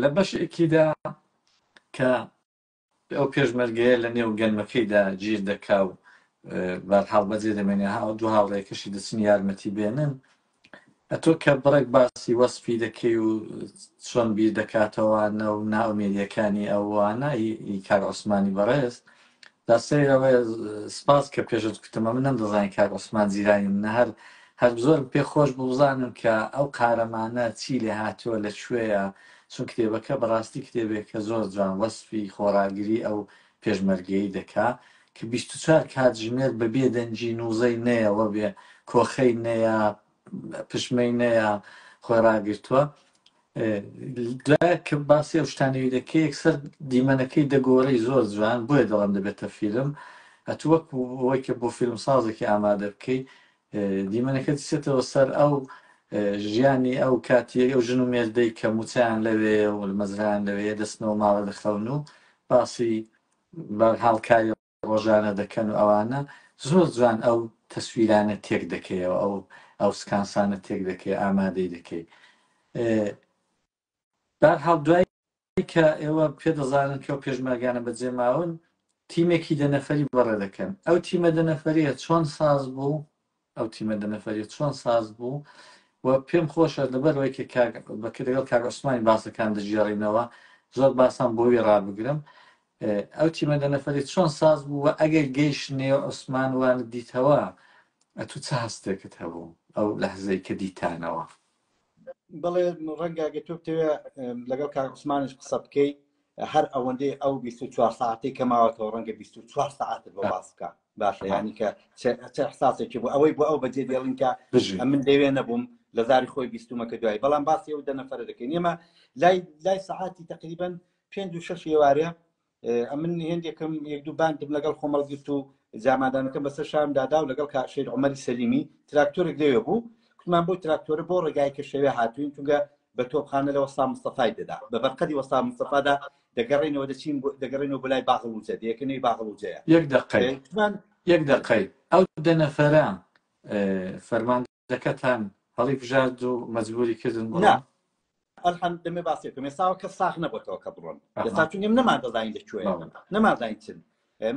لە بەشێکیدا کە ئەو پێشمەرگەیە لە نێو گەنمەکەیدا گیر دەکا و بەرحاڵ بەجێ دەمێنێ دوو هاوڕێکەشی دەچن یارمەتی بێنن، ئەتۆ کە بڕێک باسی وەسفی دەکەی و چۆن بیر دەکاتەوەوانە و ناومێریەکانی ئەوانە هی کاک عوسمانی بەڕێز دەسەیرەوەی سپاس کە پێشت گوتمە من نەمدەزانین کاک عوسمان جیرانی منە هەر زۆر پێخۆش بزانم کە ئەو قارەمانە چی لێ هاتووە لەکوێیە، چون کتێبەکە بەڕاستی کتێبێکە زۆر جوان وەسفی خۆراگری ئەو پێشمەرگەیی دەکا کە 24 کاتژمێر بەبێ دەنجی نووزەی نەیەوە بێ کۆخەی نەیە پشمەی نەیە خۆی ڕاگرتووە. دوایە کە باسی ئەو شتانەوەی دەکەی یەکسەر دیمەنەکەی دەگۆڕی زۆر جوان، بۆیە دەڵم دەبێتە فیلم. ئەتو وەکو ئەوەی کە بۆ فیلم سازێکی ئامادە بکەی دیمەنەکە چێتەوە سەر ئەو ژیانی ئەو کاتی ئەو ژن و مێردەی کە موچیان لەوێ و مەزران لەوێ دەستنەوە ماڵە دەخەون و باسی بەرحاڵکاری ڕۆژانە دەکەن و ئەوانە زۆر جوان ئەو تەسویرانە تێک دەکەیەوە ئەو سکانسانە تێک دەکەی ئامادەی دەکەی. بەرحاڵ دوایی کە ئێوە پێدەزانن کە ئەو پێشمەرگانە بەجێماون تیمێکی دەنەفەری بەڕێ دەکەن. ئەو تیمە دەنەفەریە چۆن ساز بوو، ئەو تیمە دەنەفەریە چۆن ساز بوو و پێم خۆشە لەبەرەوەی کە بەکە لەگەڵ کاک عوسمانی باسەکان دەژێڕینەوە زۆر باسان بۆی ڕابگرم. ئەو تیمە دەنەفەری چۆن ساز بوو و ئەگەر گەیشتنێ عوسمان وانت دیتەوە ئەتو چه هەستێکت هەبوو ئەو لەحزەی کە دیتانەوە؟ بەڵێ ڕەنگە ئەگەر تۆ لەگەڵ کاک عوسمانیش قسە بکەی هەر ئەوەندەی ئەو 24 ساعتەی کە ماوەتەوە ڕەنگە 24 ساعتت بۆ باس بکە باشە، ینی کە چه احساسێکی بوو ئەوەی بۆ ئەو بەجێ دێڵین کە من لەوێ نەبووم لە زاری خۆی بیستومەکە دوای، بەڵام باسی ئەو دەنەفەرە دەکەین. ئێمە لای سەعاتی تقریبا 5-6 ئێوارە من هێندێکم یەک دوو باندم لەگەڵ خۆمەڵگرت و جامادانەکەم بەسەر شارمدادا و لەگەڵ کاشێر عومەری سەلیمی تراکتۆرێک لەوێ بوو، کوتمان بۆ تراکتۆرە بۆ ڕێگای کە شەوێ هاتوین چونکە بە تۆپخانە لە وەستا مستەفای دەدا بە بەرقەدی وەستا مستەفادا دەگەڕێنەوە دەچین دەگەڕێنەوە بەلای باغڵوجە دەیەکەنەوەی باغڵوجەیە. یەک دقەی ئەو دەنەفەرە فەرماندەکەتان هەڵی بژارد و مەجبوری کردن بۆ ئەلحەمد دەمێ باسێکم ئێستاوە کە ساغ نەبێتەوە کە بڕۆن ئێستا چونیم نەمادەزانین لەکوێیە نەمادانین چن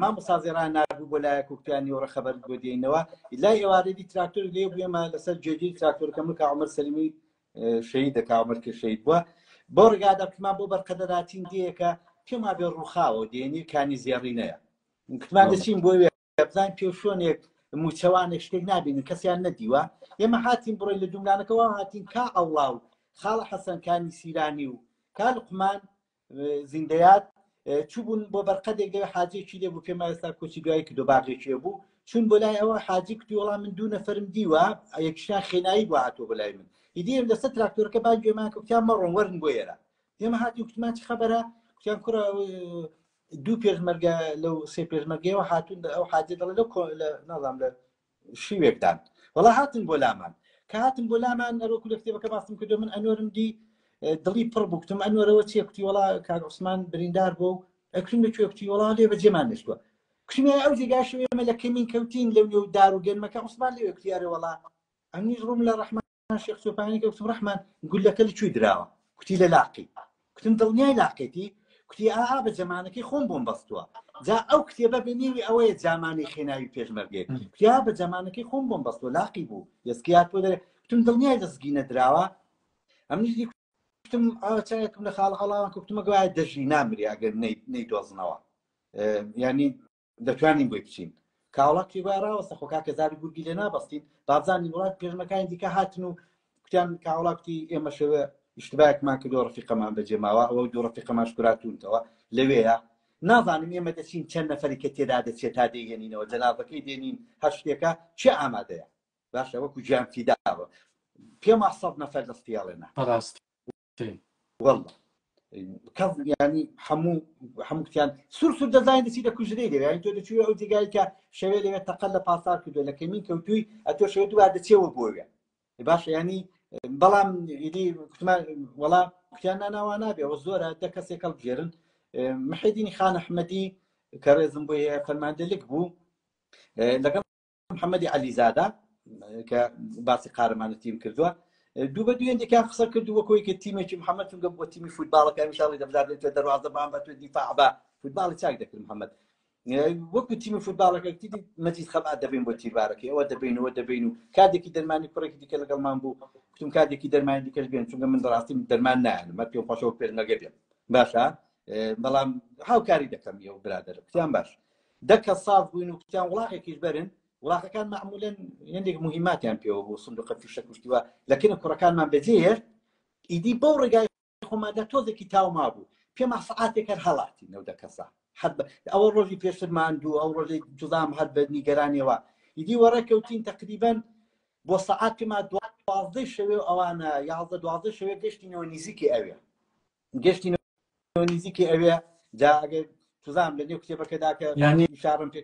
مامۆستازێران نردوو بۆ لایە کوکتیانی وەرە خەبەر بۆ دێنەوە لای ئێوارەی تراکتۆر لێ بوێمە لەسەر جێجی تراکتۆرەکەم کا عومەر سەلیمی شەهید دەکا عومەر کە شەهید بووە بۆ ڕێگادا کتمان بۆ بەرقەدەراتین دەیەکە پێما بێ ڕووخاوە دێنی کانی زێڕینەیە کتمان دەچین بۆ بزان پێشۆنێک موچەوانێک شتێک نبینن کەسیان نەدیوە ئێمە هاتین بڕۆی لە دوملانەکەەوە هاتین کا ئەوڵاو خاڵە حەسەنکانی سیرانی و کا لوقمان زیندەیات چوبوون بۆ بەرقەدێک دەوێ حاجێکی لێ بوو پێم ئێستا کۆچی دوایی کردو باغێکی بوو چون بۆ لای ئەوە حاجی کردی وەڵام من دوو نەفەرم دیوە یەکیشیان خێنایی بۆ هاتووە بەلای من ئیدیم لەسەر تراکتۆرەکە با گوێمان کوتیان مەڕۆن وەرن بۆ ئێرە ئێمە هاتی وتمان چ خەبەرە کوتیان کوڕە دوو پێشمەرگە لەو سێ پێشمەرگەیەوە هاتوون ئەو حاجە دەڵێ لە نازام لە شیوێکدان وەڵا هاتن بۆ لامان کە هاتن بۆ لامان ئەرۆکو لە کتێبەکە باسم کردو من ئەنوەرم دی دڵی پڕ بوو کتم ئەنوەرەوە چیە کوتی وەڵا کاک عوسمان بریندار بۆ و ئەکرم لەکوێ کوتی وەڵا لێ بەجێمان نشتووە کوشمێ ئەو جێگاشوێ ئێمە لە کەمین کەوتین لەو نێو دار و گەنمەکە عوسمان لێوێ کوتیارە وەڵا ئەمنیش ڕووم لە ڕەحمان شێخ سۆپانی کە وتم ڕەحمان گولەکە لەکوێ دراوە کوتی لە لاقی کوتم دڵنیای لاقێتی کوتی ئاها بە جەمانەکەی خۆم بۆم بەستووە جا ئەو کتێبە بنێوی ئەوەیە جامانەی خێناوی پێشمەرگێت کوتیا بە جەمانەکەی خۆم بۆم بەستووە لاقی بوو دەستگیات بۆ دەرێ کوتم دڵنیای دەستگی نەدراوە ئەمنیش کوتم چایەکم لە خاڵ هەڵاوان کوتمە گوایە دەژی نامری ئەگەر نەیدۆزنەوە ینی دەتوانین بۆی بچین کاوڵاتی وای ڕاوەستە خۆ کاکە زاری گورگی لێ نابەستین بابزانین وڵات پێشمەکانی دیکە هاتن و کوتیان کاوڵاتی ئێمە شەوە اشتباهێکمان کردو ڕەفیقەمان بەجێماوە ئەوە دوو ڕەفیقەمان شکراتونتەوە لەوەیە نازانم ئێمە دەچین چەند نەفەری کە تێدا دەچێت تا دەیگەنینەوە جەنابەکەی دێنین هەر شتێکە چێ ئامادەیە باشە وەکو گیان فیداوە پێم 100 نەفەر دەستیاڵێنە وەڵڵا کەس ینی هەموو کتیان سوور دەزانین دەچی لە کوژرەی لێوە یانی تۆ دەچووە ئەو جێگای کە شەوێ لەوێ تەقەل لە پاسار کردووە لە کەمین کەوتووی ئەتۆ شەوێ دووا دەچێەوە بۆوێ باشە ینی بەڵام ئیدی کوتمان وەڵا کوتیان ناوان نابێ ئەوە زۆرە دە کەسێک هەڵبژێرن محەدینی خان ئەحمەدی کە ڕێزم بۆ فەرماندەلێک بوو لەگەڵ محەممەدی عەلیزادە کە باسی قارەمانەتیم کردووە دوو بە دوێندێکیان قسە کردووە کۆیکە تیمێکی محەممەد چونکە بۆ تیمی فوتباڵەکە میشاڵی دەبزارێتە دەواازە بان بە تو دیفاع بە فوتباڵی چاک دەکرد محەممەد وەکو تیمی فوتباڵەکە تیدی مەجید خەبات دەبین بۆ تیربارەکەی ئەوە دەبینەوە دەبین و کاتێکی دەرمانی کوڕێکی دیکە لەگەڵمان بوو کتم کاتێکی دەرمانی دیکەش بێن چونکە من دەڕاستی دەرمان نایەن مە پێم خۆشەوە پێ نەگە بێم باشە بەڵام هاوکاری دەکەم ئێوە برادر کتیان باش دەکە ساڵ بووین و کتیان وڵاقێکیش بەرن وڵاقەکان معمولەن هێندێک مهماتیان پێوە بۆ سندوقە فیشە کوشتیوە لەکن کوڕەکانمان بەجێهێشت ئیدی بەو ڕێگای خۆمادا تۆزێکی تاو مابوو پێما سعاتێک هەر هەڵاتی نەو دەکەسا ئەوە ڕۆژی پێشترمان دوو ئەو ڕۆژی جوزام هەر بە نیگەرانیەوە ئیدی وەڕێکەوتین تقریبەن بۆ سعات پێما 12 شەوێ ئەوانە 11 شەوێ گەشتینەوە نزیکی ئەوێ گەشتینەوە نزیکی ئەوێ جا ئەگەر جوزام لە نێو کتێبەکەدا کە ینی شارم پێ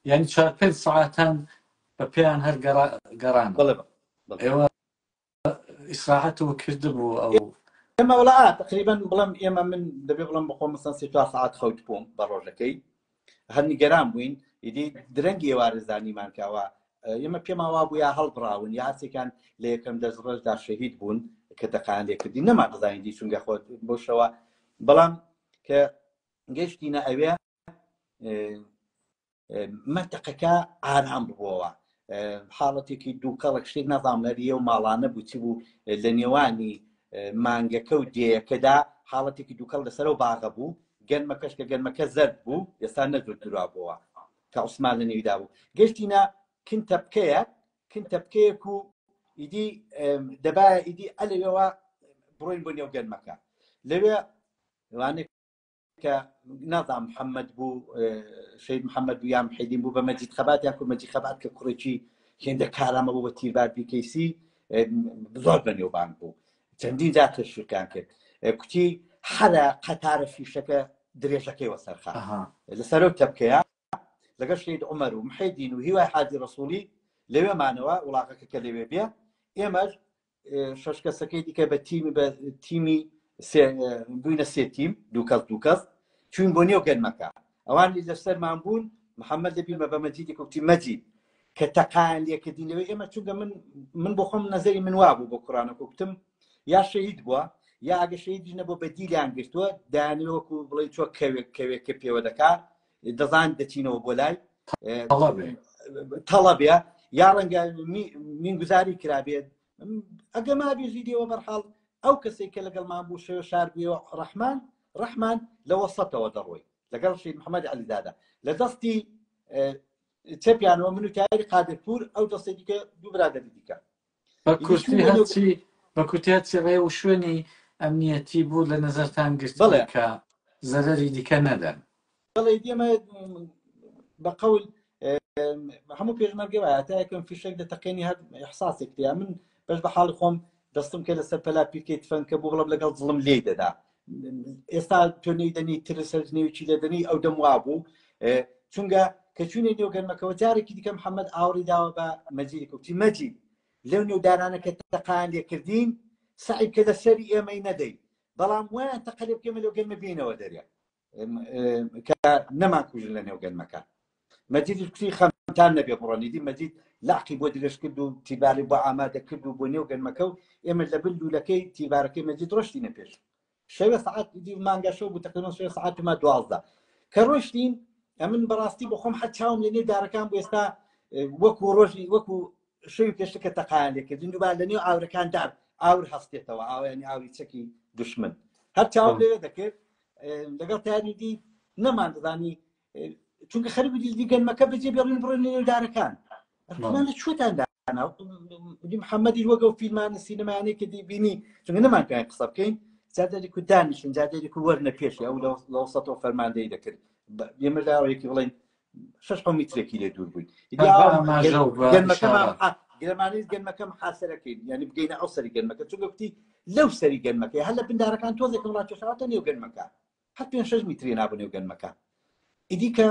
ینی 4-5 ساعتان بە پێیان هەر گەڕان ئێوە ئیسراحەتەوە کردبوو ئەو ئێمە وڵا تقریبا بڵم ئێمە من دەبێ بڵم بخۆم مەسەن 3-4 ساعت خەوت بووم بە ڕۆژەکەی هەر نیگەران بووین ئیدی درەنگی ئێوارەزانیمان کاوە ئێمە پێماوا بوو یا هەڵبڕاون یا هەرچێکان لە یەکەم دەست ڕۆژدا شەهید بوون کە دەقان لێکردی نەما دەزانیدی چونکە خۆت بۆ شەوە بەڵام کە گەشتینە ئەوێ مەتەقەکە ئارام بووەوە حاڵەتێکی دوو کەڵک شتێک نەزام لەریە و ماڵانە بوو چی بوو لە نێوانی مانگەکە و دێیەکەدا حاڵەتێکی دووکەڵ لەسەر و باغە بوو گەنمەکەش کە گەنمەکە زەرد بوو ئێستا نەزور درا بووە کە عوسمان لە نێویدا بوو گەشتینە کنتەبکەیەک و ئیدی دەبایە ئیدی ئەلەوێەوە بڕۆین بۆ نێو گەنمەکە لەوێ وانێک کە نازام محەممەد بوو شەید محەممەد بوو یان حەیدین بوو بە مەجید خەبات یان کو مەجید خەبات کە کوڕێکی هێندە کارامە بوو بە تیربار بیکەیسی زۆر بە نێوبان بوو چەندین جا تەشویقیان کرد کوتی هەرە قەتارە فیشەکە درێژەکەی وەسەرخا لەسەرەوە تەبکەیە لەگەڵ شەید عومەر و محەیدین و هیوای حاجی ڕەسوولی لەوێمانەوە وڵاقەکە کە لەوێ بێ ئێمەش شەش کەسەکەی دیکە بە تیمی بووینە سێ تیم دوو کەس چوین بۆ نێو گەنمەکە ئەوانی لەسەرمان بوون محەممەد لەبیرمە بە مەجیدی کوتی مەجید کە تەقان لێکردینەوەی ئێمە چونکە من بۆ خۆم نەزەری من وابوو بۆ قورآنە کوتم یا شەهید بووە یا ئەگە شەهیدیش نەبوو بە دیلیان گرتووە دایانوەکو بڵێ چۆ کەوێکە پێوە دەکات دەزان دەچینەوە بۆ لای تەڵەبێ یا ڕەنگە مینگوزاری کرابێت ئەگە مابێژیدەوە بەرحاڵ ئەو کەسێک کە لەگەڵمان بوو شێوە شار بووەوە ڕەحمان لە وەسەتەوە دەڕۆی لەگەڵ شەید محەممەد عەلیزادە لە دەستی چەپیانەوە من و تایری قادرپور ئەو دەستی دیکە دوو برادەری دیکە بە کورتیاتی ڕێ و شوێنی ئەمنیەتی بوو لە نەزەرتان گرت کە زەرەری دیکە نەدەن بەڵێ دێمە بە قەول هەموو پێشمەرگە وایە تا یەکەم فیشێک دەتەقێنی هەر ئیحساسێک تیا من بەش بە حاڵی خۆم دەستم کە لەسەر پەلا پیرکەی تفەنکە بوو بڵم لەگەڵ زڵم لێ دەدا ئێستا تۆنەی دەنی ترسەر نێوکی لە دەنی ئەو دەم وا بوو چونکە کە چوونێ نێو گەنمەکەەوە جارێکی دیکە محەممەد ئاوری داوە بە مەجیدی کوتی مەجید لەو نێودارانە کە تەقان لێکردین سعی کە لەسەری ئێمەی نەدەی بەڵام وایە تەقە لێ بکەمە لەو گەنمە بینەوە دەرێ کە نەمان کوژن لە نێو گەنمەکە مەجیدی کوتی خەمتان نەبێ بڕۆنیدی مەجید لاقی بۆ درێژ کرد و تیرباری بۆ ئامادە کرد و بۆ نێو گەنمەکە و ئێمە لە بن لولەکەی تیربارەکەی مەجید ڕۆشتینە پێش شەوێ سعات دی مانگە شەو بوو تقریبا شەوێ سعات ما 12 کە ڕۆشتین ئەمن بەڕاستی بۆ خۆم حەد چاوم لە نێو دارەکان بۆ ئێستا وەکو ڕۆژی وەکو شەوی پێشەکە تەقایان لێکردین دووبار لە نێو ئاورەکان دار ئاور هەستێتەوە ئاوانی ئاوری چەکی دوشمن هەر چاوم لێوێ دەکرد لەگەڵ تاریدی نەمان دەزانی چونکە خەریکی دی گەنمەکە بەجێ بێڕین بڕێن لە نێو دارەکان لە چۆتان دانا محەممەدی وەگە و فیلمانە سینەمایانەی کە دیبینی چونکە نەمان پێیان قسە بکەین جادێک و دانیشن جادێک و وەرنە پێشی ئەو لە وسەتەوە فەرماندەی دەکرد ئێمە لاوەیەکی بڵێن 6 میترێکی لێ دوور بووین گەرمانەی گەنمەکەم حاسەرەکەین ینی بگەینە ئەو سەری گەنمەکە چونکە گوتی لەو سەری گەنمەکە هەر لە بندارەکان تۆزێکم ڕاکێشەواتە نێو گەنمەکە هەر 5-6 میتری نابوو نێو گەنمەکە ئیدی کە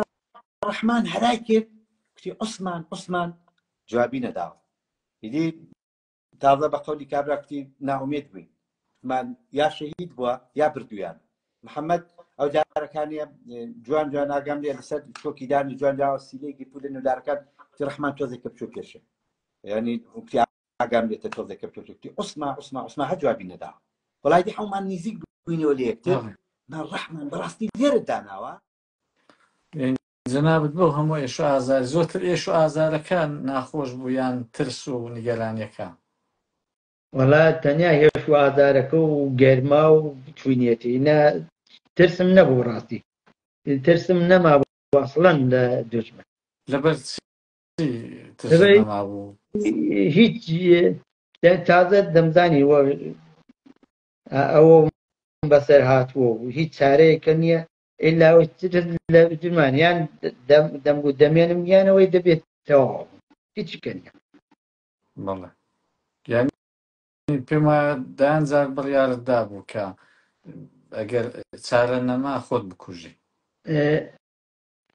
ڕەحمان هەرای کرد کوتی عوسمان جوابی نەداوە ئیدی تازە بە قەولی کابرا کوتی ناومێد بووین من یا شەهید بووە یا بردویان محەممەد ئەو جارەکانی جوان ئاگام لێ لەسەر چۆکی دانی جوان جاوە سیلەیەکی پول لە نێودارەکان ڕەحمان تۆزێکە بچۆ پێشە ینی ئاگام لێتە تۆزێکە پێوتوتی عوسما هە جوابی نەدا وەڵای دی هەومان نزیک بووینەوە لە یەکتر ڕەحمان بەڕاستی لێرە داناوە جەنابەت بۆ هەموو ئێش و ئازار زۆرتر ئێش و ئازارەکان ناخۆش بوو یان ترس و نیگەرانیەکان وەڵا تەنیا هێش و ئازارەکە و گەرما و بچوینێتی ترسم نەبوو ڕاستی ترسم نەما بوو ئەسڵەن لە دوژمن لەبەر ترس نەما بوو هیچ تازە دەمزانی ئەوە بەسەر هاتووە و هیچ چارەیەکە نییە ئێلا لە درمان یان دەمگو دەمێنم یانەوەی دەبێت تەواو هیچکە نیە بەڵێ یانی پێم وایە دایانجار بڕیارتدا بوو کە ئەگەر چارە نەما خۆت بکوژی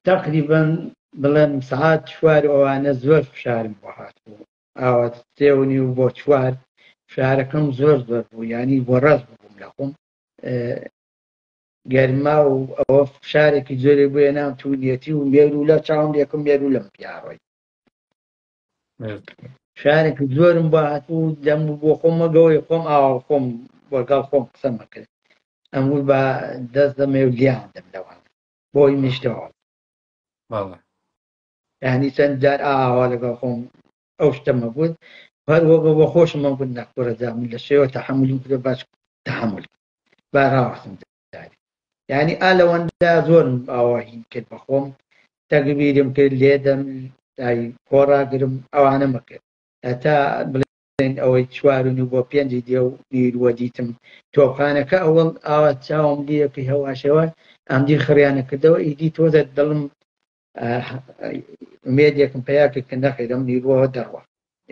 تقریبا بڵێم سەعات 4 ئەوانە زۆر فشارم بۆ هاتبوو ئاوا 3:30 بۆ 4 فشارەکەم زۆر بوو ینی بۆ ڕاست بووم لە خۆم گەرما و ئەوە فشارێکی زۆری بووە نام توونیەتی و مێرو لە چاوم لێکم مێرو لەم پیاڕۆی فشارێکی زۆرم بۆ هاتبوو دەم بۆ خۆمەگەوەی خۆم ئاوا خۆم وەگەڵ خۆم قسەمە کرد ئەموو بە دەست دەمێ و لیان دەم لەوان بۆی میشتەوە یعنی چەند جار ئاوا لەگەڵ خۆم ئەو شتەمە بوو هەروەگە بۆ خۆشمە بوو نەخۆرەجام لە شێوە تەحملی کرد باش تەحمل با ڕاوەستم داری یعنی ئالەوەندا زۆرم ئاواهین کرد بە خۆم تەکبیرم کرد لێدەم کۆڕاگرم ئەوانە مەکرد هەتا بڵێن ئەوەی 4:30 بۆ 5 دێ و نیرووە دیتم تۆپخانەکە ئەوڵ ئاوا چاوم دیەکەی هەواشەوە ئەمدی خڕیانە کردەوە ئیدی تۆزە دڵم مێدێکم پێیاکە کە نەخێرم نیروەوە دەڕوە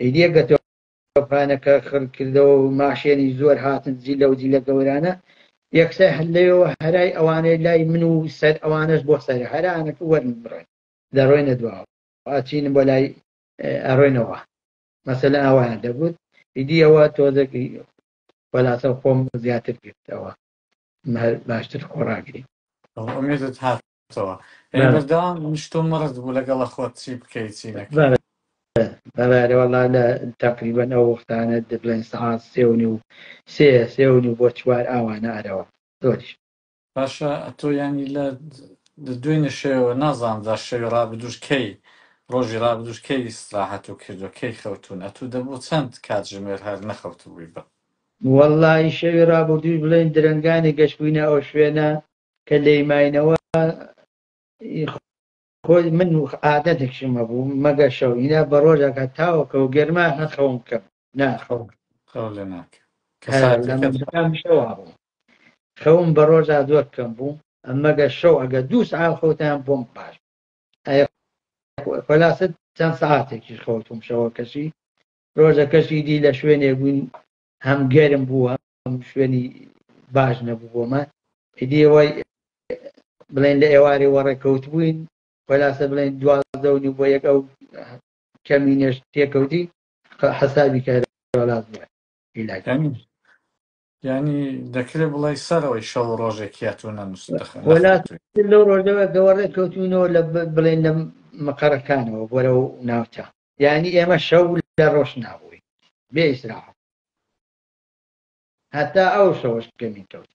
ئیدیەگە تۆپخانەکە خڕ کردەوە و ماشێنی زۆر هاتن جیلە و جیلە گەورانە یەکسەر هەلەیەوە هەرای ئەوانەی لای من و سەر ئەوانەش بۆ سەر هەرانەکە وەرن بڕێن دەڕۆینە دواوە ئاچینم بۆ لای ئەڕۆینەوە مەسەلەن ئەوانە دەبوت ئیدی ئەوە تۆزەکی وەلاسە خۆم زیاتر گرتەوە باشتر خۆڕاگری ئومێدت هاتەوە بەردەوام شتۆ مەڕت بوو لەگەڵە خۆت چی بکەیت چی نەکەیت بەڵێ وەڵا لە تەقریبەن ئەو وەختانە دەبڵێن سەعات 3:30 بۆ 4 ئاوانە ئەرەوە زۆریش باشە تۆ ینی لە دوێنێ شێوە نازاندا شەوی ڕابردوش کەی ڕۆژی ڕابردوش کەی ئیستراحەت و کردو کەی خەوتون ئەتوو دەبوو چەند کاتژمێر هەر نەخەوت بووی بە وەڵڵی شەوی ڕابردووی بڵێن درەنگانی گەشتبووینە ئەو شوێنە کە لەیماینەوە خۆی من و عادەتێکشمە بوو مەگە شەوینا بە ڕۆژەکە تاوەکە و گەرما نەخەوم کەم ناخەوم خەو لێ ناکە شەوا بوو خەوم بە ڕۆژە زۆر کەم بوو ئەمەگە شەو ئەگە 2 ساعت خەوتیان بۆم باش خلاصت چەند ساعتێکی خەوتم شەوە کەشی ڕۆژە کەشی دی لە شوێنێ بووین هەم گەرم بووە هەم شوێنی باش نەبوو بۆمە ئیدیەوەی بڵێن لە ئێوارێ وەڕێکەوت بووین خلاصە بڵێن 12:30 بۆ 1 ئەو کەمینێش تێکەوتی حەسابی کە وەلاز بووە ینی دەکرێت بڵێ سەرەوەی شەو ڕۆژێکیاتون نەنووسدەخەن لەو ڕۆژەوە گەوەڕێ کەوتوینەوە لە بڵێن لە مەقەرەکانەوە بۆرە و ناوچە یعنی ئێمە شەو لە ڕۆژ نابووین بێ ئیسراحەت هەتا ئەو شەوەش کەمی کەوت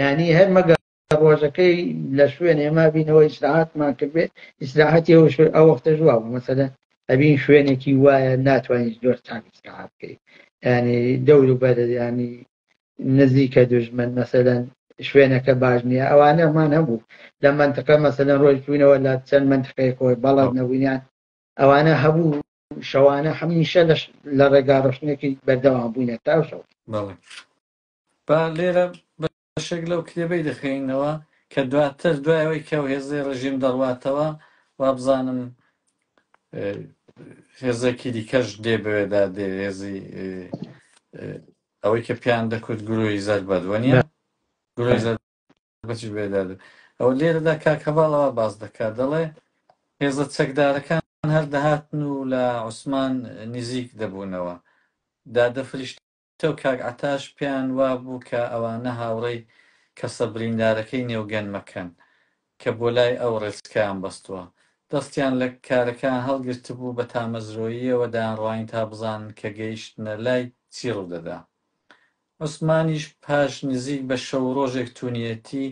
یعنی هەر مەگە ڕۆژەکەی لە شوێن ئێمە بینەوە ئیسراحەتمان کرد بێ ئیسراحەتی ئەو وەختە ژوا بوو مەسەلەن ئەبین شوێنێکی وایە ناتوانین زۆر چاک ئیسراحەت بکەیت ینی دەور و بەرە ینی نزیکە دوژمن مەسەلەن شوێنەکە باش نییە ئەوانەمان هەبوو لە منتقە مەسەلەن ڕۆژ بووینەوە لە چەند منتقەیەکەوە بەڵات نەبوونیان ئەوانە هەبوو شەوانە هەمیشە لە ڕێگا ڕۆشنێکی بەردەوام بووینە تا شەو با لێرە بەشێک لەو کتێبەی دەخێنەوە کە دواتر دوایەوەی کە هێزەی ڕژیم دەڕواتەوە وا بزانم هێزێکی دیکەش دێ بەوێدا دێ هێزی ئەوەی کە پیان دەکوت گروهی زەربەت وەنیە گروهی زەربەتی بێداد ئەو لێرەدا کاکەباڵەوە باز دەکات دەڵێ هێزە چەکدارەکان هەر دەهاتن و لە عوسمان نزیک دەبوونەوە دادەفریشتە و کاک عەتاش پیان وا بوو کە ئەوانە هاوڕێی کەسە بریندارەکەی نێوگەنمەکەن کە بۆ لای ئەو ڕێچکەیان بەستووە دەستیان لە کارەکان هەڵگرت بوو بە تامەزرۆییەوە دایانڕوانی تا بزانن کە گەیشتنە لای چی ڕوودەدا. عوسمانیش پاش نزیک بە شەو ڕۆژێک توونیەتی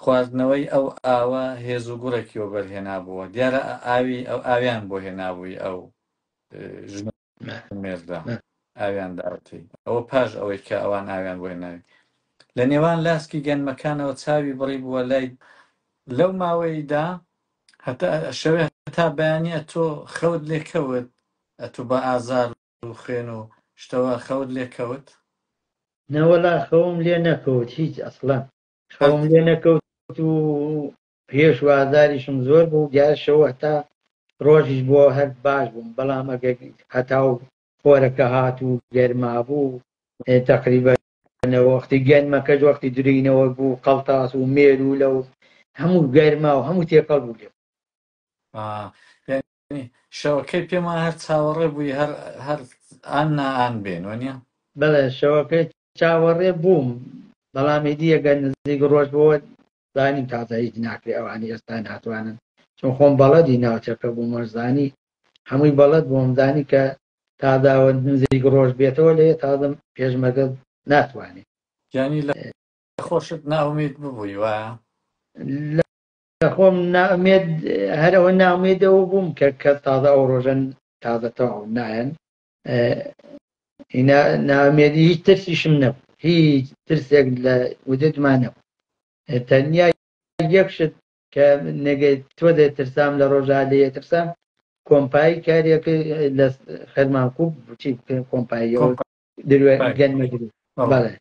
خواردنەوەی ئەو ئاوە هێز و گوڕێکیەوە بەرهێنابووە. دیارە ئاویان بۆ هێنابووی ئەو ژمێردا ئاویان داوەتی ئەوە پاش ئەوەی کە ئەوان ئاویان بۆ هێناوی. لە نێوان لاسکی گەنمەکانەوە چاوی بڕی بووە لای لەو ماوەیەدا شەوێ هەتا بەیانیە تۆ خەوت لێکەوت ئەتو بە ئازار و خوێن و شتەوە خەوت لێکەوت نەوەلا خەوم لێ نەکەوت هیچ ئەسڵان خەوم لێ نەکەوت و پێش و ئازاریشم زۆر بوو گیاشەوە تا ڕۆژیش بۆ هەر باش بووم بەڵام ئەگە هەتا و خۆرەکە هات و گەرما بوو تقریبەنەوە وەختی گەنمەکەش وەختی درینەوە بوو قەڵتاس و مێر و لەو هەموو گەرما و هەموو تێقەڵ بوو لێ شەوەکەی پێم وایە هەر چاوەڕێ بووی هەر ئان نائان بێن وەنیە بەڵێ شەوەکەی چاوەڕێ بووم بەڵام هێدی ئەگە نزیک ڕۆژ بۆ زانیم تازە هیچ ناکرێ ئەوانی ئێستا ناتوانن چون خۆم بەڵەدی ناوچەکە بوو مەرزانی هەمووی بەڵەد بۆم زانی کە تاداوە نزیک ڕۆژ بێتەوە لێ تازە پێشمەگە ناتوانێت یانی لە خۆشت ناومید ببووی وایە لە خۆم نامێد هەرەوە نامێدەوە بووم کە تازە ئەو ڕۆژەن تازە تەواو نایەن نامێدی هیچ ترسیشم نەبوو هیچ ترسێک لە وجودمان نەبوو تەنیا یەکشت کە نەگەی تۆ دەترسام لە ڕۆژا لێ ترسام کۆمپایی کارێک لە خەرمانکوب بچی کۆمپاییەوە دروێ گەنمە درو بەڵێ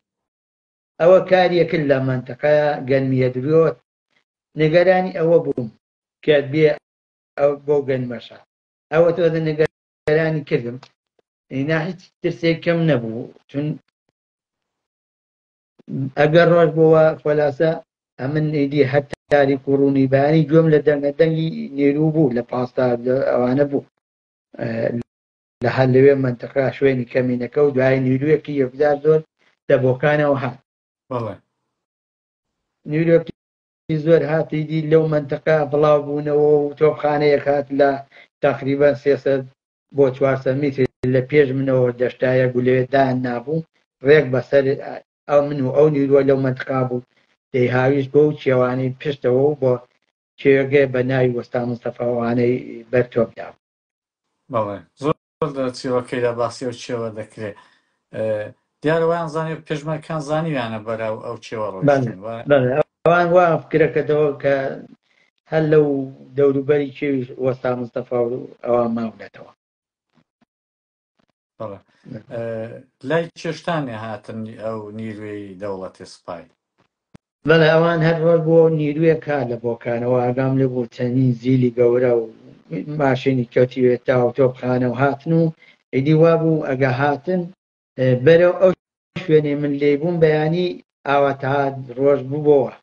ئەوە کاریەکرد لە مەنتەقەیە گەنمیە درووە نگەرانی ئەوە بووم کە بێ ئەو بۆ گەنمەشە ئەوە تۆ نگەرانی کردم ئینا هیچ ترسێکم نەبوو چون ئەگەر ڕۆژ بۆوە خۆلاسە ئەمن ئیدی هەر تاریک و ڕوونی بەیانی گوێم لە دەنگی نێرو بوو لە پاستا ئەوانە بوو لە هەر لەوێ مەنتەقە شوێنی کەمینەکە و دوای نیرویەکی یەکجار زۆر دەبۆکانەوە هات نیرویەکی زۆر هاتیدی لەو مەنتەقە بڵاو بوونەوە و تۆپخانەیەک هات لە تقریبا 300 بۆ 400 میتر لە پێش منەوە دەشتایە گولێ دان نابوو ڕێک بەسەر ئەو من و ئەو نیرووە لەو مەنتەقا بوو دەی هاویش بۆ و چێوانی پشتەوە و بۆ چێگە بە ناوی وەستا مستەفاوانەی بەرتۆبدا بەڵێ زۆر چیرۆکەی لە باسی ئەو چێوە دەکرێت دیارەوەیان زانانی پێشمەکان زانیویانە بەراو ئەو چێوە ڕۆیشتن ئەوان وا فکرەکەتەوە کە هەر لەو دەوروبەری چێوی وەستا مستەفا و ئەوان ماونەتەوە لای چێشتانی هاتن ئەو نیروی دەوڵەتی سوپای بەڵێ ئەوان هەر بۆ نیرویە کار لە بۆکانەوە ئاگام لێ بۆ چەندین زیلی گەورە و ماشینی کەوتیوێتتا و تۆپخانە و هاتن و ئیدی وا بوو ئەگە هاتن بەرەو ئەو شوێنێ من لێ بووم بەیانی ئاوەتا ڕۆژ بووبەوە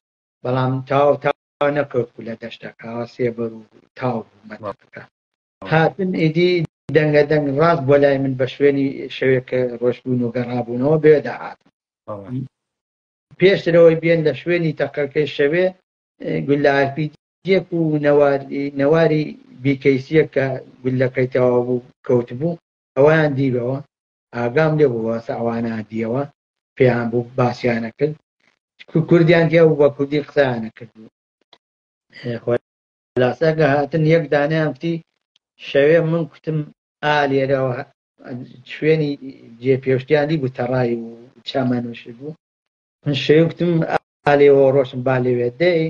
بەڵام تاو نەکەوت لە دەشتەکە سێبەر و تاو بوو مەتەقەکە هاتن ئیدی دەنگە دەنگ ڕاست بۆ لای من بە شوێنی شەوێکە ڕۆژبوون و گەڕابوونەوە بێدا هاتن پێشترەوەی بێن لە شوێنی تەقەکەی شەوێ گولارپیجێک و نەواری بیکەیسیە کە گولەکەی تەوا بوو کەوت بوو ئەویان دیبەوە ئاگام لێ بوو وەسە ئەوانە دیەوە پێیان بوو باسییانە کرد کوردیان تیا و بە کوردی قسەیانە کرد خۆلاسەکە هاتن یەک دانیان وتی شەوێ من کوتم لێرەوە شوێنی جێپێشتیانی بوو تەڕای و چامانوش بوو من شەوتم ئالێەوە ڕۆشن با لێوێ دەی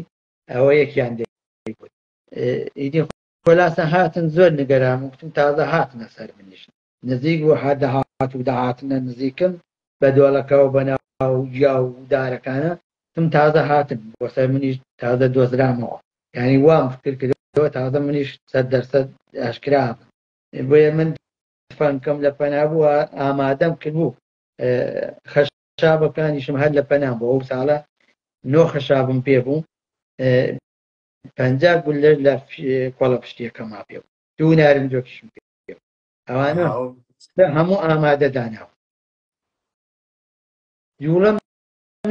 ئەوە یەکیان دەیگوت ئیدی خۆلاسە هاتن زۆر نگەرام وتم تازە هاتنە سەر منیش نزیک بۆ هەردە هات و داهاتنە نزیکم بە دۆڵەکەەوە بەناو جیا و دارەکانە تم تازە هاتن بۆ سەر منیش تازە دۆزرامەوە یعنی وام فکر کردەوە تازە منیش 100% ئاشکرا بۆیە من فەنکەم لە پەنا بووە ئامادەم کردبوو خەشابەکانیشم هەر لە پەنام بۆ ئەو ساڵە 9 خەشابم پێ بوو 50 گولەر لە کۆڵە پشتیەکە ما پێ بوو دوو نارنجۆکیشم پێ ئەوانە هەموو ئامادە داناوە جوڵەم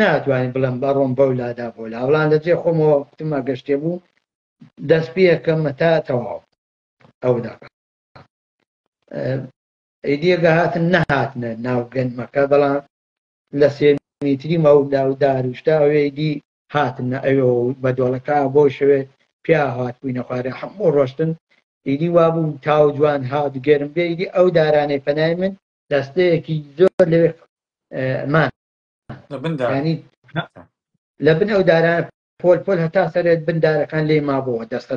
ناتوانین بڵم بەڕۆم بەو لادا بۆ لاوڵان لەجێ خۆمەوە وتمە گەشتێ بوو دەست پێکەمە تا تەواو ئەو دەقا ئیدیەگە هاتن نەهاتنە ناو گەنمەکە بەڵام لە سێمیتری مەودا و داروشتا ئەوێدی هاتنە ئەوێ بە دۆڵەکە بۆ شوێ پیا هات بووینە خوارێ هەموو ڕۆشتن ئیدی وابوو تاو جوان هات گەرم بێ ئیدی ئەو دارانەی پەنای من دەستەیەکی زۆر لەوێ مان ینی لە بن ئەو دارانە پۆل هەتا سەرێت بندارەکان لێ مابەوە دەستە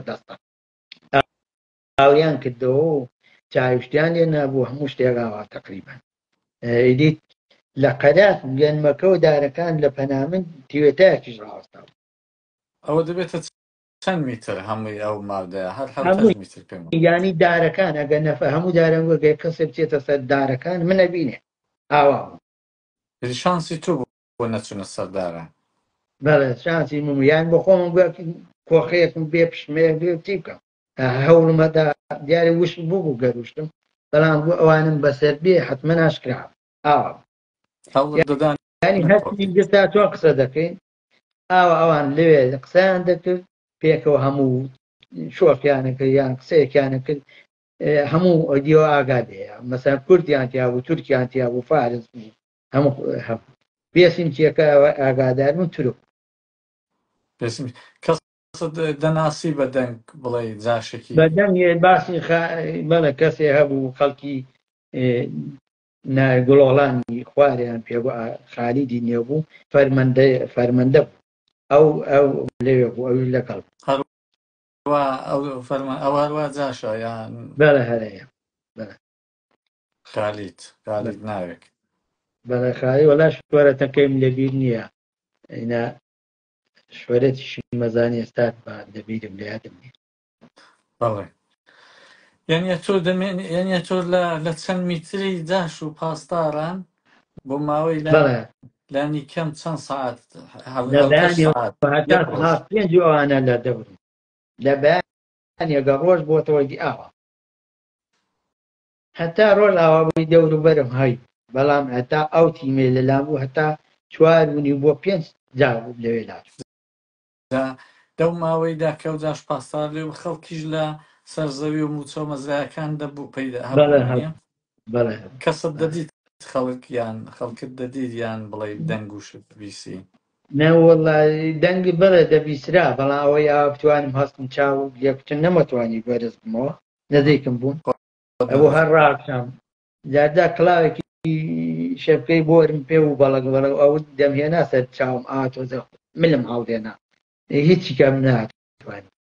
ئاویان کردەوە و چاویشتیان لێ نەبوو هەموو شتێکاوە تقریبا ئیدی لە قەدات گەنمەکە و دارەکان لە پەنامن تیوێتایەکیش ڕاوەستاوە ئەوە دەبێتە چەند میتر هەمووی ئەو ماودەیە هەر میتر پێم ینی دارەکان ئەگەر نەفە هەموو دارن وەگەی کەسێ بچێتە سەر دارەکان منە بینێ ئاوا شانسی تو بۆ نەچونە سەردارە بەڵێ شانسی ممیان بۆ خۆم کۆخەیەکم بێ پشمێ بێ چی بکەم هەوڵمەدا دیارە وش بوو گەروشتم بەڵام بۆ ئەوانم بەسەر بێ حتممە ناشکرا ئاوا ینی هەستی گستا تۆ قسە دەکەین ئاوا ئەوان لەوێ قسەیان دەکرد پێکەوە هەموو شۆخیانەکە یان قسەیەکیانە کرد هەموو ئۆدیۆ ئاگادەیە مەسەن کوردیان تیا بوو تورکیان تیا بوو فارس بوو هەموو بێسیم چیەکە ئاگادار من تورک کەس دەناسی بە دەنگ بڵێ جاشێکی بەدەنگ باسی بەڵێ کەسێ هەبوو خەڵکی گوڵۆڵانی خواریان پێبوو خالیدی نێ بوو فەرمەندە بوو ئەو لەوێ بوو ئەوی لەگەڵ ئەو هەروە جاشە یان بەڵێ هەرەیە خالید ناوێک بەڵێ خالی وەلا شوارەتەکەیم لەبیر نییە ئەینا شوێرەتیشی مەزانی ئێستات بە دەبیرم لە یادم نیە بەڵێ یانە تۆ لە چەند میتری جاش و پاسداران بۆ ماوەی لانی کەم چەند ساعت پێنج ئەوانە لە دەورم لە بەیانێگە ڕۆژ بۆتەوەی ئاوە هەتا ڕۆژ ئاوابووی دەور و بەرم هەی بەڵام هەتا ئەو تیمێ لەلام بوو هەتا 4 بۆ 5 جار بوو لەوێ لاات دەو ماوەیدا کەو جاش پاسدار لێ خەڵکیش لە سەرزەوی و موچۆ مەزایەکان دەبوو پەیدا بەڵێ کەسە دەدیت خەڵکت دەدیت یان بڵێ دەنگ و شت بیسی نەوەڵی دەنگی بەڵێ دەبیسرا بەڵام ئەوەی ئاوا بتوانم هەستم چاو یەکچن نەمەتوانی بەرز بمەوە نزیکم بوون ئەوە هەر ڕاکشام جاردا کڵاوێکی شەپکەی بۆرم پێ و بەڵک ئەو دەمهێنا سەر چاوم ئاتۆزە ملم هەڵدێنا هیچی کەم ناتوانێت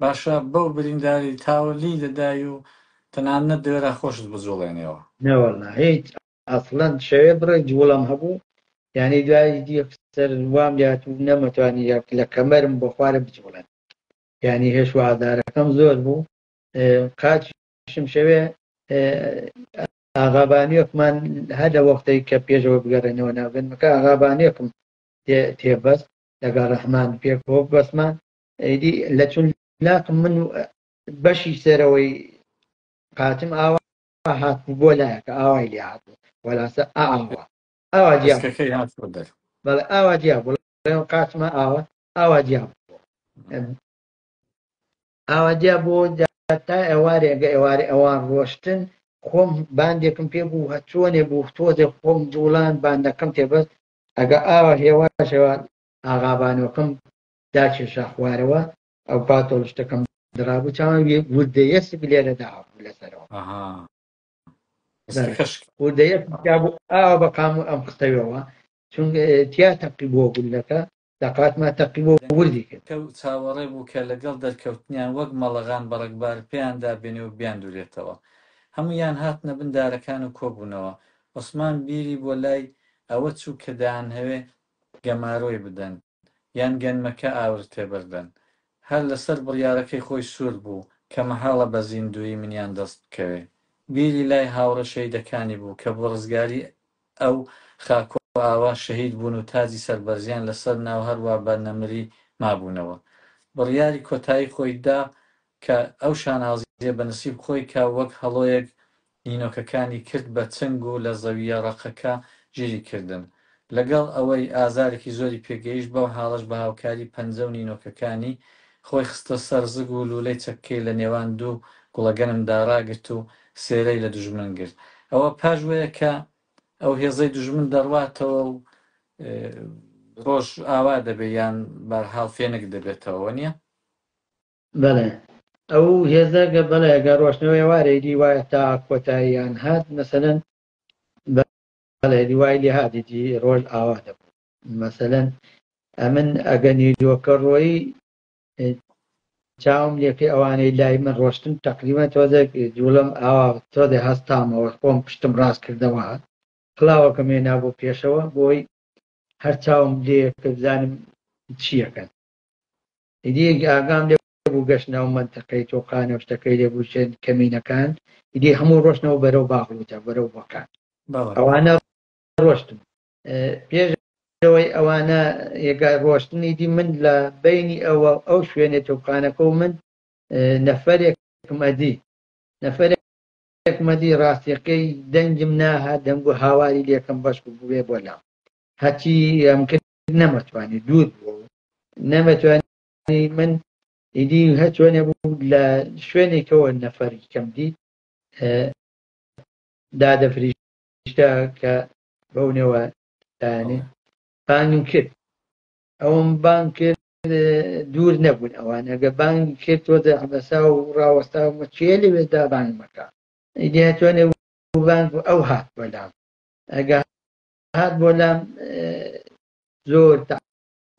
باشە بەو برینداری تاوەلی دەدای و تەنانەت دەوێرا خۆشت بجوڵێنەوە نەوەڵا هیچ ئەسڵەن شەوێ بڕێ جوڵم هەبوو یعنی دوای دیەکسەر وام لات و نەمەتوانی لە کەمەرم بۆ خوارە بجوڵێن یعنی هێشوادارەکەم زۆر بوو قاچشم شەوێ ئاغابانیەکمان هەدە وەختەی کە پێشەوە بگەڕێنەوە ناوگەنمەکە ئاغابانیەکم تێبەست لەگەڵ ڕەحمان پێکەوە بەسمان ئەیدی لە چون لاکم من بەشی سەرەوەی قاتم ئاوا هاتبوو بۆ لایەکە ئاوای لێ هاتبوو وەلاسە ئاوا بەڵێ ئاوا جیا بوو قاتمە ئاوا جیا بوو ئاوا جیا بۆ تا ئێوارێگە ئێوارە ئەوان ڕۆشتن خۆم باندێکم پێ بوو هەچۆنێ بوو تۆزێ خۆم جوڵان باندەکەم تێبەست ئەگە ئاوا هێواشەوە ئاغابانەکەم داکێشە خوارەوە ئەو پاتۆڵ شتەکەم درابوو چاوان وردەیەسک لێرە داهاتبوو لەسەرەوە وردەیەک بوو ئاوا بە قام و ئەم قستەوەوە چونکە تیا تەقی بۆ گولەکە دەقاتما تەقی بۆ وردی کرد چاوەڕێ بوو کە لەگەڵ دەرکەوتنیان وەک مەڵەغان بەڕێکبار پێیان دابێنێ و بیان دوورێتەوە هەمویان هاتنە بن دارەکان و کۆبوونەوە عوسمان بیری بۆ لای ئەوە چوو کە دایان هەوێ گەمارۆی بدەن یان گەنمەکە ئاور تێبەردەن هەر لەسەر بڕیارەکەی خۆی سوور بوو کە مەحاڵە بە زیندوی منیان دەست بکەوێ بیری لای هاوڕە شەیدەکانی بوو کە بۆ ڕزگاری ئەو خاکۆ ئاوا شەهید بوون و تاجی سەربەرزیان لەسەر ناو هەروە بە نەمری مابوونەوە بڕیاری کۆتایی خۆی دا کە ئەو شانازیە بە نسیب خۆی کا وەک هەڵۆیەک نینۆکەکانی کرد بە چنگ و لە زەویە ڕەقەکە گیری کردن لەگەڵ ئەوەی ئازارێکی زۆری پێگەیشت بەو حاڵەش بە هاوکاری پەنجە و نینۆکەکانی خۆی خستە سەرزگ و لولەی چەکەی لە نێوان دوو گوڵەگەنمدا ڕاگرت و سێرەی لە دوژمن گرت. ئەوە پاژوەیە کە ئەو هێزەی دوژمن دەڕواتەوە و ڕۆژ ئاوا دەبێ یان بەرحاڵ فێنک دەبێتەوە نییە؟ بەڵێ ئەو هێزەگە بەڵێ ئەگە ڕۆشنەوەی وارەی دیوایە تا کۆتاییان هات مەسەلەن بەڵێ دیوای لێ هاتیی ڕۆژ ئاوا دەبوو مەسەلەن ئەمن ئەگە نیرۆکە ڕۆیی چاوم لێکەی ئەوانەی لای من ڕۆشتن تقریبان تۆزە جوڵم ئاوا تۆدە هەستامەوە خۆم پشتم ڕاست کردەوە کڵاوەکە مێنا بۆ پێشەوە بۆی هەر چاوم لێ کە بزانم چیەکەن ئیدی ئاگام لێ بوو گەشتنەوە منتەقەی تۆقانە شتەکەی لێبوو کەمینەکان ئیدی هەموو ڕۆشنەوە بەرەو باغوتە بەرەو بۆکان ئەوانە ڕۆشتن پێشەوەی ئەوانە یەگە ڕۆشتنی دی من لە بینی ئەوە ئەو شوێنێت تۆقانەکە و من نەفەرێکمەدی ڕاستیەکەی دەنگم ناهات دەنگ و هاواری لێکم بەشک بوێ بۆ لام هەچی ئەم کرد نەمەتوانی دوور بوو نەمەتوانی من ئیدی هەچۆنێ بوو لە شوێنێکەوە نەفەری کەم دیت دادەفریشتە کە بەونەوە دانێ بانگم کرد ئەوم بانگ کرد دوور نەبوون ئەوان ئەگە بانگ کرد تۆدە حبەسا و ڕاوەستا چێ لەوێدا بانگ مەکە ئیدی هەتوانێ بانگ ئەو هات بۆلام ئەگە هات بۆلام زۆر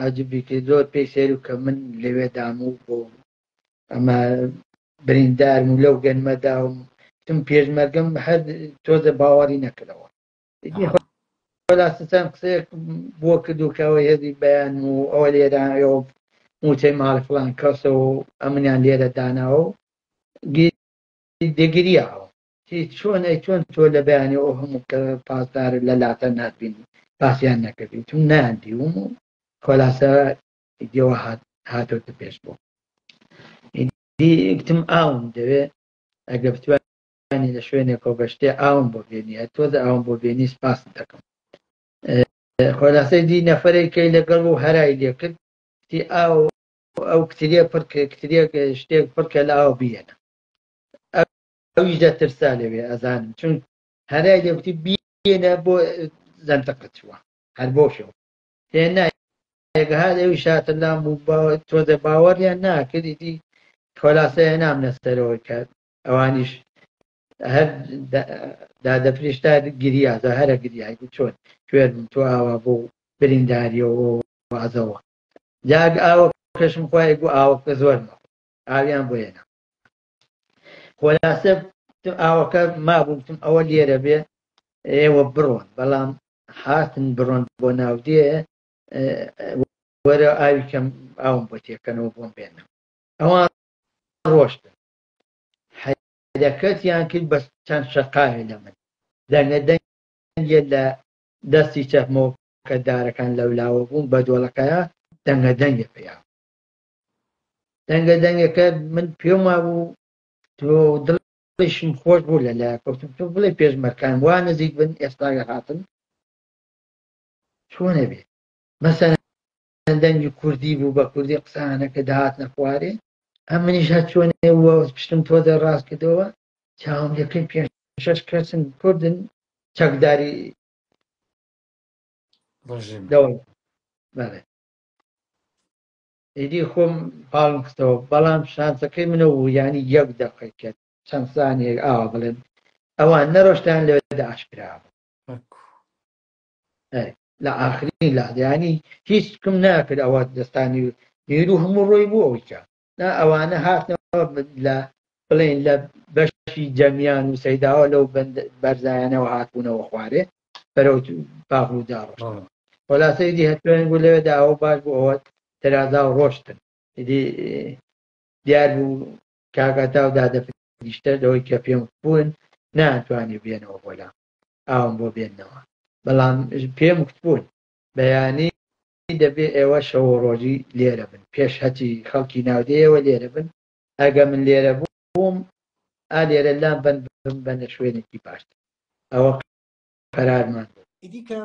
عجیبی کرد زۆر پێی سێر و کە من لەوێ داموو بۆ ئەمە بریندارم و لەو گەنمەداوم تم پێشمەرگەم هەر تۆزە باوەڕی نەکردەوە خلاصەن قسەیەک بۆ کردوکەوە هێزی بەیان و ئەوە لێرانەوە موچەی ماڵ فڵان کەسە و ئەمنیان لێرە داناوە و دەگریاوە چۆن چۆن تۆ لە بەیانی ئەو هەموو کە پاسدار لە لاتە ناتبین پاسیان نەکردی تم ناندیوم و خلاصە ئیدیەوە هاتۆتە پێش بۆ دیکتم ئاوم دەوێ ئەگە بتوانی لە شوێنێکەوە بەشتێ ئاوم بۆ بێنیە تۆزە ئاوم بۆ بێنی سپاس دەکەم خۆلاسەی دی نەفەرێکەی لەگەڵ و هەرای لێ کرد ئەو کتریە کتریە شتێک پڕکە لە ئاو بێنە ئەویش دەترسا لەوێ ئەزانم چون هەرای لێوتی بێنە بۆ زەنتەقت چووە هەر بۆشەوە تێنایەگە هات ئەوی شاتە لام و تۆزە باوەڕیان ناکردی دی خۆلاسەیە نامنە سەرەوە کات ئەوانیش هەر دادەفریشتا گریازە هەرە گریای چۆن کوێرم تۆ ئاوا بۆ برینداریەوە وازەوە جاگ ئاوە کەشم خۆی بوو ئاوەکە زۆرمە ئاویان بۆێنە خۆلاسە ئاوەکە مابووتم ئەوە لێرە بێ ئێوە بڕۆن بەڵام هاتن بڕۆن بۆ ناودێ وەرە ئاوی کەم ئاوم بۆ تێکەنەوە بۆم بێنە ئەوان ڕۆشتن حەدەکەتیان کرد بە چەند شەقایە لە من دەنگە لە دەستی چەپمەوە کە دارەکان لەولاوە بوون بە دۆڵەکەیە دەنگە پێیا دەنگەکە من پێما بوو تۆ دڵیشم خۆش بوو لە لایەکەوتم تۆ بڵێ پێشمەرکان وا نزیک بن ئێستاگە هاتن چۆنە بێ مەسەلەن دەنگی کوردی بوو بە کوردی قسانەکە داهاتنە خوارێ ئەم منیش هات چۆنێوە پشتم تۆدە ڕاست کردەوە چاوم لەکەی 5-6 کەسن کوردن چەکداری بەڵێ ئیدی خۆم پاڵم خستەوە بەڵام شانسەکەی منە و ینی یەک دەقەی کرد چەند سانیەک ئاوا بڵێن ئەوان نەڕۆشتیان لەوێدا ئاشکراوە لە ئاخرین لادیانی هیچ کم ناکرد ئەوە دەستانی نیرو هەموو ڕۆی بوو ئەویکە ئەوانە هاتنەوە لە بڵێن لە بەشی جەمیان و سەیداوە لەو بەرزایانەوە هاتبوونەوە خوارێ بەرەو باغ و داڕۆشتەوە خۆلاسەی دی هەتوێن بوو لەوێدا ئەوە باش بوو ئەوە تەرازا و ڕۆشتن ئیدی دیار بوو کاکەتا و دادەفریشتە لەوەی کە پێم بوون ناتوانی بێنەوە بۆلام ئاوم بۆ بێننەوە بەڵام پێم کتبوون بەیانی دەبێ ئێوە شەوە ڕۆژی لێرە بن پێش هەچی خەڵکی ناودەیەوە لێرە بن ئەگە من لێرە بووم ئا لێرە لام بەنە شوێنێکی باش ئەوە قەرارمان بوو ئیدی کە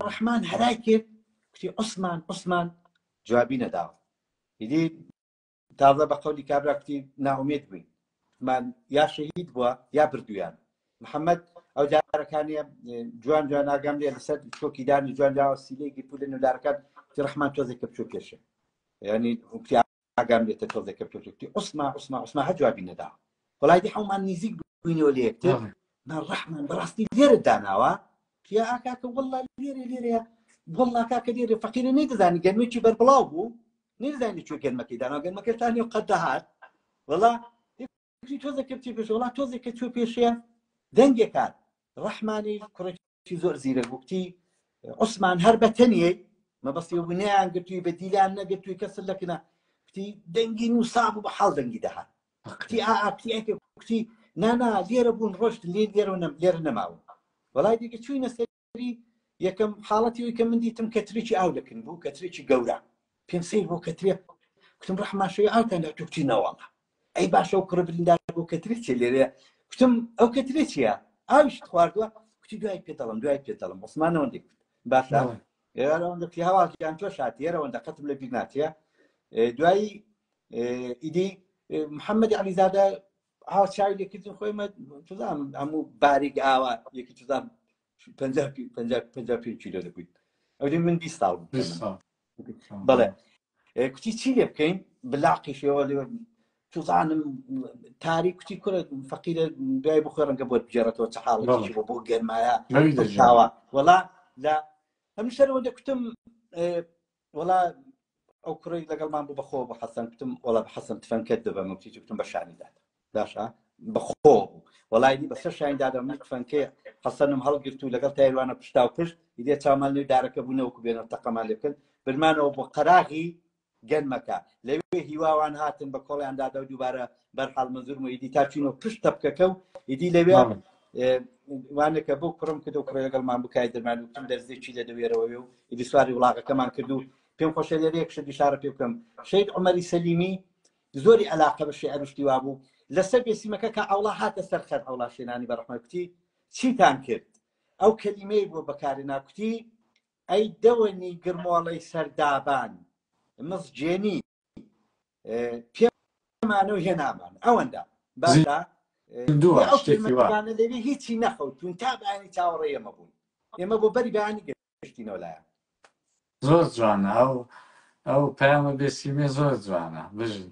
ڕەحمان هەرای کرد کتی عوسمان جوابی نەداوە ئیدی تازە بە قەولی کابرا کوتی ناومێت بووین یا شەهید بووە یا بردویان محەممەد ئەو جارەکانیە جوان جوان ئاگام لێ لەسەر چۆکیدانی جوان جاوە سیلەیەکی پولە نودارەکان ڕحمان تۆزێک کە بچۆ پێشە ینی ئاگام لێتە تۆزێک کە بچۆتی عوسما هە جوابی نەدا وڵایدی هەومان نزیک بووینەوە لە یەکتر ڕحمان بەڕاستی لێرە داناوە پیا ئاکاکە وەڵڵا لێرەیە وەڵڵا کاکە لێرە فەقیرە نەیدەزانی گەرمێکی بەربڵاو بوو نەیدەزانی چۆ گەرمەکەی دانا گەرمەکەتانی و قەت دەهات وەڵا تۆزێک کە بچێ پێش وڵا تۆزێک کە چۆ پێشەیە دەنگێک کات ڕحمانی کوڕێکی زۆر زیرە گوتی عوسمان هەر بە تەنیەی مەبەستی بنیان گرتووی بە دیلان نەگرتووی کەسر لەکنە کوتی دەنگی نووسا بوو بە حاڵ دەنگی دەهات کوتی نانا لێرە بوون ڕۆشت لێرە نەماوە وەڵای دیکە چووینە سەری یەکەم حاڵەتی کە من دیتم کەترێکی ئاو دەکەن بوو کەترێکی گەورە پێم سیر بۆ کەترێ کوتم ڕحمان شەوی ئاوتان توکتی نەوەڵە ئەی باشە و کوڕە بریندار بۆ کەترێکی لێرە کوتم ئەو کەترێ چییە ئاویشت خواردووە کوتی دوای پێ دەڵم عوسمانەوە دیکت باشە ئێوەندەی هەواڵیان تۆ شات ئێرەوەندە قەتم لە بیر ناتیە دوایی ئیدی محەممەدی عەلیزادە ئاو چاوی لێکردن خۆی توزانم هەموو باریک ئاوە یەکی توزانم 55 کیلۆ دەبوویت ئەوی من 20 ساڵ بەڵێ کوتی چی لێ بکەین بلاقیشەوە لێ توزانم تاریک کوتی کوڕە فەقیرە دوای بخۆی ڕەنگە بۆ بجێڕێتەوە چ حاڵێکی بۆ گەرمایە شاوە وەڵا لە هەم شەرەوە دەکوتم وەڵا ئەو کوڕی لەگەڵمان بوو بەخۆ بە حەسەن کوتم وەڵا بە حەسەن تفەنکەت دەبەم کوتی کوتم بە شانیدات باشە بەخۆ وەڵای بەسەر شانیدادە من تفەنکەی حەسەنم هەڵگرت و لەگەڵ تایروانە پشتا و پشت ئیدێ چامان لێ دارەکە بوونەوەکو بێنەوە تەقەمان لێ بکەن برمانەوە بۆ قەراغی گەنمەکە لەوێ هیواوان هاتن بە کۆڵیان دادا و دووبارە بەرحاڵ مەزور و ئیدی تا چوینەوە پشت تەپکەکە و ئیدی لەوێ وانەکە بۆ کوڕم کردو و کوڕی لەگەڵمان بکای دەرمان وتم دەرزێکی لە دەوێرەوەی و ئیدی سواری وڵاغەکەمان کرد و پێم خۆشە لێرە یەک شت ئیشارە پێ بکەم شەید عومەری سەلیمی زۆری عەلاقە بە شیعر و شتیوا بوو لەسەر بێسیمەکە کە ئەوڵا هاتە سەر خەر ئەوڵا شێنانی بەڕەحمە کوتی چیتان کرد ئەو کەلیمەی بۆ بەکارهێنا کوتی ئەی دەوەنی گرمۆڵەی سەردابان مزجێنی پێمانە و هێنامان ئەوەندە باشە ئەو کلمەکانە لەوێ هیچی نەخەوتون تا بەیانی چاوەڕێ ئێمە بوون ئێمە بۆ بەری بەیانی گەشتینەوە لایە زۆر جوانە ئەو پەیامە بێسیمێ زۆر جوانە بژن